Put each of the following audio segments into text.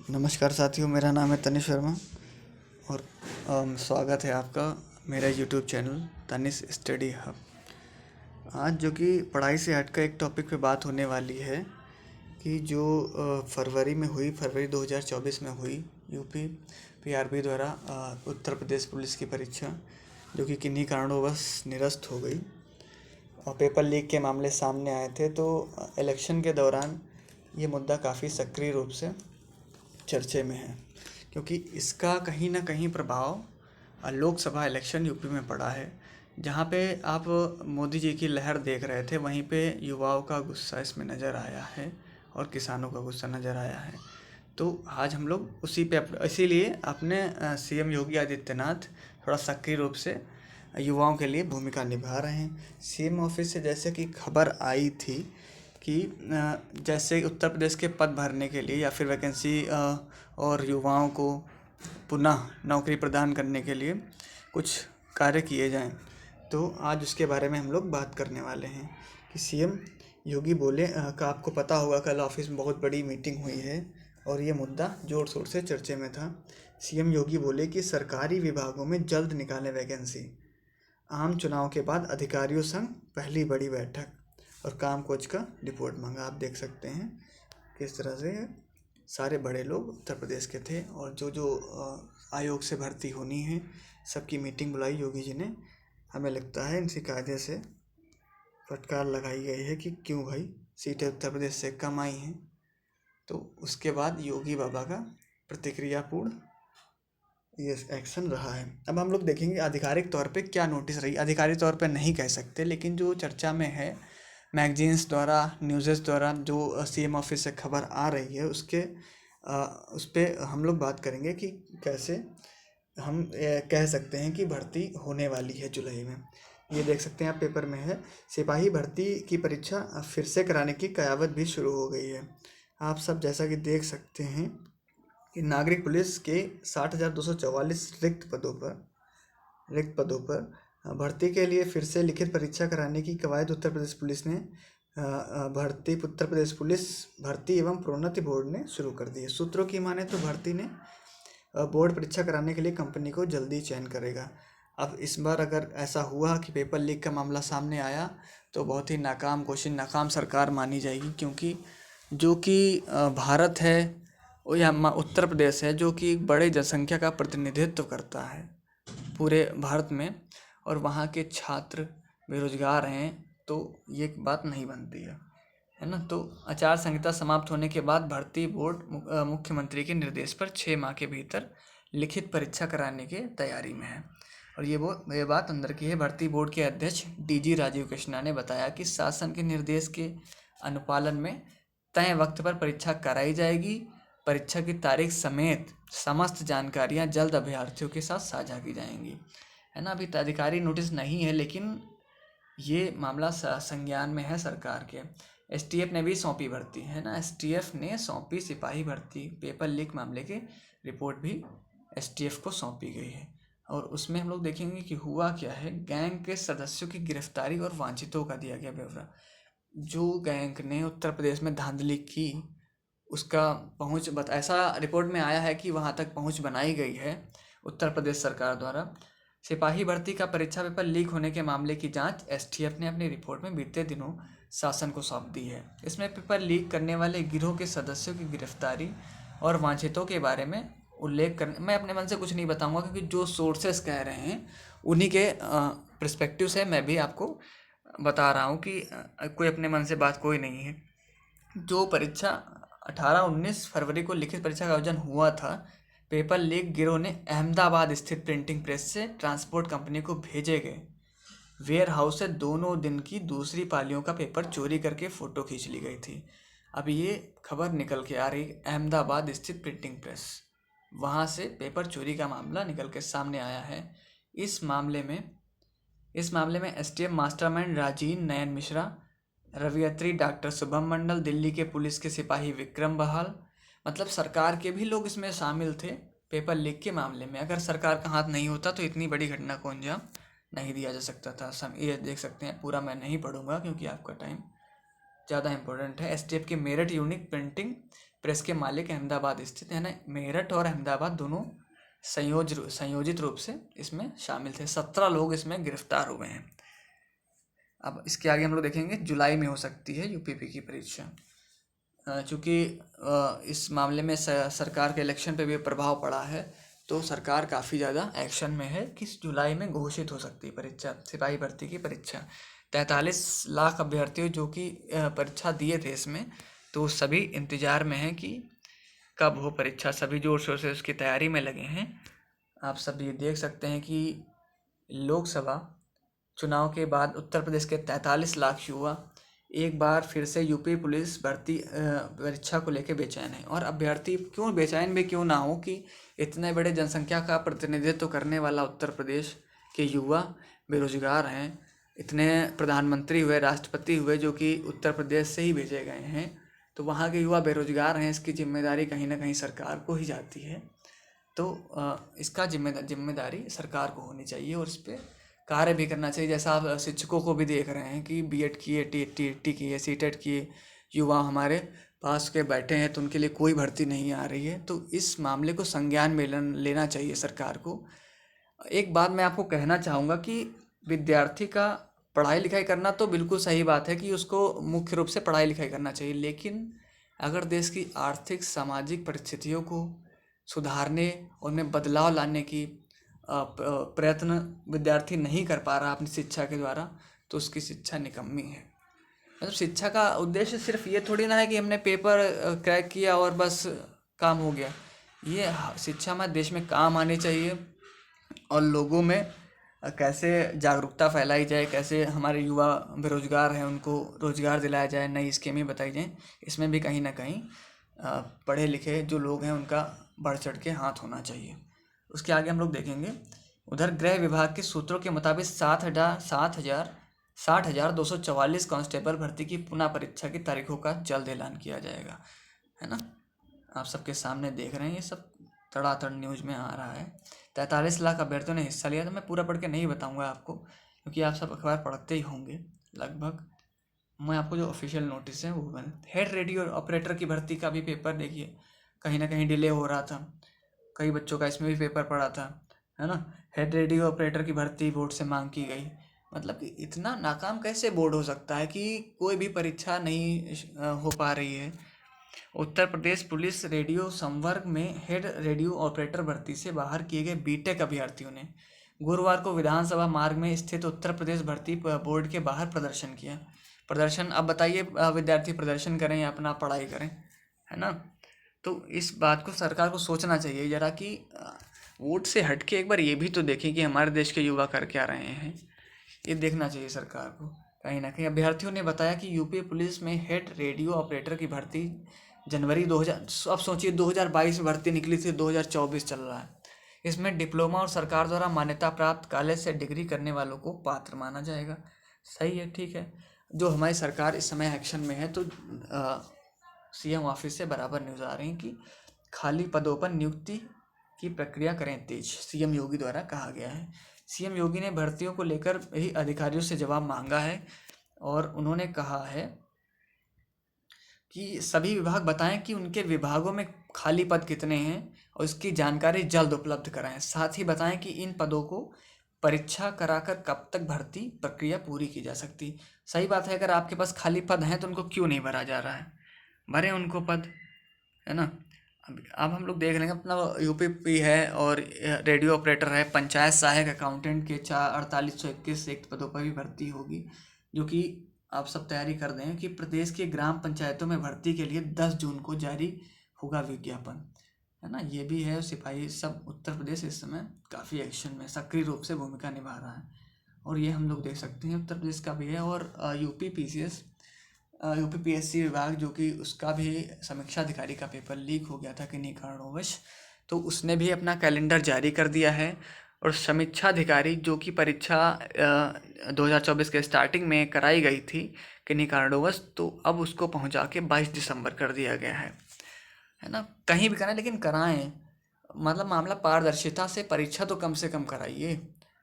नमस्कार साथियों, मेरा नाम है तनिष वर्मा और स्वागत है आपका मेरा YouTube channel Tanish study hub. आज जो कि पढ़ाई से हटकर एक टॉपिक पे बात होने वाली है कि जो फरवरी 2024 में हुई यूपी पीआरबी द्वारा उत्तर प्रदेश पुलिस की परीक्षा, जो कि किन्हीं कारणोंवश निरस्त हो गई और पेपर लीक के मामले सामने आए थे। तो इलेक्शन के दौरान ये मुद्दा काफ़ी सक्रिय रूप से चर्चे में है, क्योंकि इसका कहीं ना कहीं प्रभाव लोकसभा इलेक्शन यूपी में पड़ा है। जहाँ पे आप मोदी जी की लहर देख रहे थे, वहीं पे युवाओं का गुस्सा इसमें नज़र आया है और किसानों का गुस्सा नज़र आया है। तो आज हम लोग उसी पे इसीलिए अपने सीएम योगी आदित्यनाथ थोड़ा सक्रिय रूप से युवाओं के लिए भूमिका निभा रहे हैं। सीएम ऑफिस से जैसे कि खबर आई थी कि जैसे उत्तर प्रदेश के पद भरने के लिए या फिर वैकेंसी और युवाओं को पुनः नौकरी प्रदान करने के लिए कुछ कार्य किए जाएं, तो आज उसके बारे में हम लोग बात करने वाले हैं कि सीएम योगी बोले का आपको पता होगा, कल ऑफिस में बहुत बड़ी मीटिंग हुई है और ये मुद्दा जोर शोर से चर्चे में था। सीएम योगी बोले कि सरकारी विभागों में जल्द निकालें वैकेंसी, आम चुनाव के बाद अधिकारियों संग पहली बड़ी बैठक और काम कोच का रिपोर्ट मांगा। आप देख सकते हैं किस तरह से सारे बड़े लोग उत्तर प्रदेश के थे और जो आयोग से भर्ती होनी है सबकी मीटिंग बुलाई योगी जी ने। हमें लगता है इनसी कायदे से फटकार लगाई गई है कि क्यों भाई सीटें उत्तर प्रदेश से कम आई हैं। तो उसके बाद योगी बाबा का प्रतिक्रियापूर्ण ये एक्शन रहा है। अब हम लोग देखेंगे आधिकारिक तौर पे क्या नोटिस रही। आधिकारिक तौर पे नहीं कह सकते, लेकिन जो चर्चा में है मैगजीन्स द्वारा, न्यूज़ेस द्वारा जो सीएम ऑफिस से खबर आ रही है उस पर हम लोग बात करेंगे कि कैसे हम कह सकते हैं कि भर्ती होने वाली है जुलाई में। ये देख सकते हैं आप, पेपर में है, सिपाही भर्ती की परीक्षा फिर से कराने की कयावत भी शुरू हो गई है। आप सब जैसा कि देख सकते हैं कि नागरिक पुलिस के 60,244 रिक्त पदों पर भर्ती के लिए फिर से लिखित परीक्षा कराने की कवायद उत्तर प्रदेश पुलिस ने उत्तर प्रदेश पुलिस भर्ती एवं प्रोन्नति बोर्ड ने शुरू कर दी है। सूत्रों की माने तो भर्ती ने बोर्ड परीक्षा कराने के लिए कंपनी को जल्दी चयन करेगा। अब इस बार अगर ऐसा हुआ कि पेपर लीक का मामला सामने आया तो बहुत ही नाकाम कोशिश, नाकाम सरकार मानी जाएगी, क्योंकि जो कि भारत है या उत्तर प्रदेश है जो कि बड़े जनसंख्या का प्रतिनिधित्व करता है पूरे भारत में, और वहाँ के छात्र बेरोजगार हैं, तो ये बात नहीं बनती है ना। तो आचार संहिता समाप्त होने के बाद भर्ती बोर्ड मुख्यमंत्री के निर्देश पर 6 माह के भीतर लिखित परीक्षा कराने के तैयारी में है। और ये बात अंदर की है। भर्ती बोर्ड के अध्यक्ष डीजी राजीव कृष्णा ने बताया कि शासन के निर्देश के अनुपालन में तय वक्त पर परीक्षा कराई जाएगी। परीक्षा की तारीख समेत समस्त जानकारियां जल्द अभ्यर्थियों के साथ साझा की जाएंगी, है ना। अभी अधिकारी नोटिस नहीं है, लेकिन ये मामला संज्ञान में है सरकार के। एसटीएफ ने भी सौंपी भर्ती, है ना। एसटीएफ ने सौंपी सिपाही भर्ती पेपर लीक मामले की रिपोर्ट भी एसटीएफ को सौंपी गई है। और उसमें हम लोग देखेंगे कि हुआ क्या है। गैंग के सदस्यों की गिरफ्तारी और वांछितों का दिया गया ब्यौरा। जो गैंग ने उत्तर प्रदेश में धांधली की उसका ऐसा रिपोर्ट में आया है कि वहाँ तक पहुँच बनाई गई है उत्तर प्रदेश सरकार द्वारा। सिपाही भर्ती का परीक्षा पेपर लीक होने के मामले की जांच एसटीएफ ने अपनी रिपोर्ट में बीते दिनों शासन को सौंप दी है। इसमें पेपर लीक करने वाले गिरोह के सदस्यों की गिरफ्तारी और वांछितों के बारे में उल्लेख करने, मैं अपने मन से कुछ नहीं बताऊंगा, क्योंकि जो सोर्सेस कह रहे हैं उन्हीं के पर्सपेक्टिव से मैं भी आपको बता रहा हूँ कि कोई अपने मन से बात कोई नहीं है। जो परीक्षा 18-19 फरवरी को लिखित परीक्षा का आयोजन हुआ था, पेपर लीक गिरोह ने अहमदाबाद स्थित प्रिंटिंग प्रेस से ट्रांसपोर्ट कंपनी को भेजे गए वेयर हाउस से दोनों दिन की दूसरी पालियों का पेपर चोरी करके फ़ोटो खींच ली गई थी। अब ये खबर निकल के आ रही, अहमदाबाद स्थित प्रिंटिंग प्रेस, वहाँ से पेपर चोरी का मामला निकल के सामने आया है। इस मामले में STF mastermind Rajiv Nayan Mishra, रवियत्री doctor Shubham मंडल, दिल्ली के पुलिस के सिपाही विक्रम बहाल, मतलब सरकार के भी लोग इसमें शामिल थे पेपर लीक के मामले में। अगर सरकार का हाथ नहीं होता तो इतनी बड़ी घटना को अंजाम नहीं दिया जा सकता था। ये देख सकते हैं, पूरा मैं नहीं पढ़ूंगा क्योंकि आपका टाइम ज़्यादा इंपॉर्टेंट है। एसटीएफ की मेरठ यूनिक प्रिंटिंग प्रेस के मालिक अहमदाबाद स्थित, है ना, मेरठ और अहमदाबाद दोनों संयोजित रूप से इसमें शामिल थे। 17 लोग इसमें गिरफ्तार हुए हैं। अब इसके आगे हम लोग देखेंगे जुलाई में हो सकती है यूपीपी की परीक्षा। चूँकि इस मामले में सरकार के इलेक्शन पे भी प्रभाव पड़ा है, तो सरकार काफ़ी ज़्यादा एक्शन में है कि जुलाई में घोषित हो सकती है परीक्षा, सिपाही भर्ती की परीक्षा। 43 लाख अभ्यर्थियों जो कि परीक्षा दिए थे इसमें, तो सभी इंतज़ार में हैं कि कब हो परीक्षा। सभी जोर शोर से उसकी तैयारी में लगे हैं। आप सब ये देख सकते हैं कि लोकसभा चुनाव के बाद उत्तर प्रदेश के 43 लाख युवा एक बार फिर से यूपी पुलिस भर्ती परीक्षा को लेकर बेचैन है। और अभ्यर्थी क्यों बेचैन भी क्यों ना हो कि इतने बड़े जनसंख्या का प्रतिनिधित्व करने वाला उत्तर प्रदेश के युवा बेरोजगार हैं। इतने प्रधानमंत्री हुए, राष्ट्रपति हुए जो कि उत्तर प्रदेश से ही भेजे गए हैं, तो वहाँ के युवा बेरोजगार हैं। इसकी जिम्मेदारी कहीं ना कहीं सरकार को ही जाती है। तो इसका जिम्मेदारी सरकार को होनी चाहिए और इस पर कार्य भी करना चाहिए। जैसा आप शिक्षकों को भी देख रहे हैं कि बीएड किए, टी किए, सीटेट किए युवा हमारे पास के बैठे हैं, तो उनके लिए कोई भर्ती नहीं आ रही है। तो इस मामले को संज्ञान में लेना चाहिए सरकार को। एक बात मैं आपको कहना चाहूँगा कि विद्यार्थी का पढ़ाई लिखाई करना तो बिल्कुल सही बात है कि उसको मुख्य रूप से पढ़ाई लिखाई करना चाहिए, लेकिन अगर देश की आर्थिक सामाजिक परिस्थितियों को सुधारने, उनमें बदलाव लाने की प्रयत्न विद्यार्थी नहीं कर पा रहा अपनी शिक्षा के द्वारा, तो उसकी शिक्षा निकम्मी है। मतलब शिक्षा का उद्देश्य सिर्फ ये थोड़ी ना है कि हमने पेपर क्रैक किया और बस काम हो गया। ये शिक्षा हमारे देश में काम आनी चाहिए और लोगों में कैसे जागरूकता फैलाई जाए, कैसे हमारे युवा बेरोजगार हैं उनको रोजगार दिलाया जाए, नई स्कीमें बताई जाएँ। इसमें भी कहीं ना कहीं पढ़े लिखे जो लोग हैं उनका बढ़ चढ़ के हाथ होना चाहिए। उसके आगे हम लोग देखेंगे, उधर गृह विभाग के सूत्रों के मुताबिक 60,244 कांस्टेबल भर्ती की पुनः परीक्षा की तारीखों का जल्द ऐलान किया जाएगा, है ना। आप सबके सामने देख रहे हैं, ये सब तड़ातड़ न्यूज़ में आ रहा है। 43 लाख अभ्यर्थियों ने हिस्सा लिया। तो मैं पूरा पढ़ के नहीं बताऊंगा आपको, क्योंकि आप सब अखबार पढ़ते ही होंगे लगभग। मैं आपको जो ऑफिशियल नोटिस है वो हेड रेडियो ऑपरेटर की भर्ती का भी पेपर देखिए, कहीं ना कहीं डिले हो रहा था। कई बच्चों का इसमें भी पेपर पड़ा था, है ना। हेड रेडियो ऑपरेटर की भर्ती बोर्ड से मांग की गई। मतलब कि इतना नाकाम कैसे बोर्ड हो सकता है कि कोई भी परीक्षा नहीं हो पा रही है। उत्तर प्रदेश पुलिस रेडियो संवर्ग में हेड रेडियो ऑपरेटर भर्ती से बाहर किए गए बीटेक अभ्यर्थियों ने गुरुवार को विधानसभा मार्ग में स्थित उत्तर प्रदेश भर्ती बोर्ड के बाहर प्रदर्शन किया। प्रदर्शन, अब बताइए विद्यार्थी प्रदर्शन करें या अपना पढ़ाई करें, है ना। तो इस बात को सरकार को सोचना चाहिए ज़रा कि वोट से हट के एक बार ये भी तो देखें कि हमारे देश के युवा कर क्या रहे हैं। ये देखना चाहिए सरकार को कहीं ना कहीं। अभ्यर्थियों ने बताया कि यूपी पुलिस में हेड रेडियो ऑपरेटर की भर्ती जनवरी 2000, अब सोचिए 2022 में भर्ती निकली थी, 2024 चल रहा है। इसमें डिप्लोमा और सरकार द्वारा मान्यता प्राप्त कॉलेज से डिग्री करने वालों को पात्र माना जाएगा। सही है, ठीक है। जो हमारी सरकार इस समय एक्शन में है, तो सीएम ऑफिस से बराबर न्यूज़ आ रही है कि खाली पदों पर नियुक्ति की प्रक्रिया करें तेज, सीएम योगी द्वारा कहा गया है। सीएम योगी ने भर्तियों को लेकर ही अधिकारियों से जवाब मांगा है और उन्होंने कहा है कि सभी विभाग बताएं कि उनके विभागों में खाली पद कितने हैं और इसकी जानकारी जल्द उपलब्ध कराएं। साथ ही बताएं कि इन पदों को परीक्षा कराकर कब तक भर्ती प्रक्रिया पूरी की जा सकती। सही बात है, अगर आपके पास खाली पद हैं तो उनको क्यों नहीं भरा जा रहा है, भरें उनको पद, है ना। अब हम लोग देख लेंगे अपना यूपीपी है और रेडियो ऑपरेटर है, पंचायत सहायक अकाउंटेंट के 4821 रिक्त पदों पर भी भर्ती होगी, जो कि आप सब तैयारी कर दें कि प्रदेश के ग्राम पंचायतों में भर्ती के लिए 10 जून को जारी होगा विज्ञापन, है ना। ये भी है, सिपाही सब उत्तर प्रदेश इस समय काफ़ी एक्शन में सक्रिय रूप से भूमिका निभा रहा है और ये हम लोग देख सकते हैं उत्तर प्रदेश का भी है। और यूपीपीएससी विभाग जो कि उसका भी समीक्षा अधिकारी का पेपर लीक हो गया था किन्हीं कारणोंवश, तो उसने भी अपना कैलेंडर जारी कर दिया है। और समीक्षा अधिकारी जो कि परीक्षा 2024 के स्टार्टिंग में कराई गई थी किन्हीं कारणोंवश, तो अब उसको पहुंचा के 22 दिसंबर कर दिया गया है ना। कहीं भी कराएं लेकिन कराएं, मतलब मामला पारदर्शिता से परीक्षा तो कम से कम कराइए।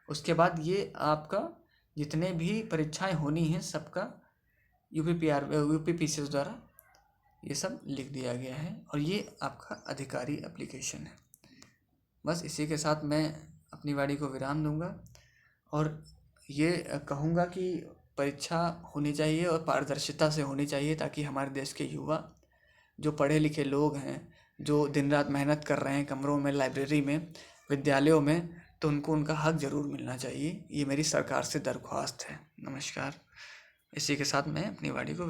उसके बाद ये आपका जितने भी परीक्षाएं होनी हैं सबका यूपीपीसीएस द्वारा ये सब लिख दिया गया है और ये आपका अधिकारी एप्लीकेशन है। बस इसी के साथ मैं अपनी वाणी को विराम दूंगा और ये कहूँगा कि परीक्षा होनी चाहिए और पारदर्शिता से होनी चाहिए, ताकि हमारे देश के युवा जो पढ़े लिखे लोग हैं, जो दिन रात मेहनत कर रहे हैं कमरों में, लाइब्रेरी में, विद्यालयों में, तो उनको उनका हक ज़रूर मिलना चाहिए। ये मेरी सरकार से दरख्वास्त है। नमस्कार। इसी के साथ मैं अपनी वाणी को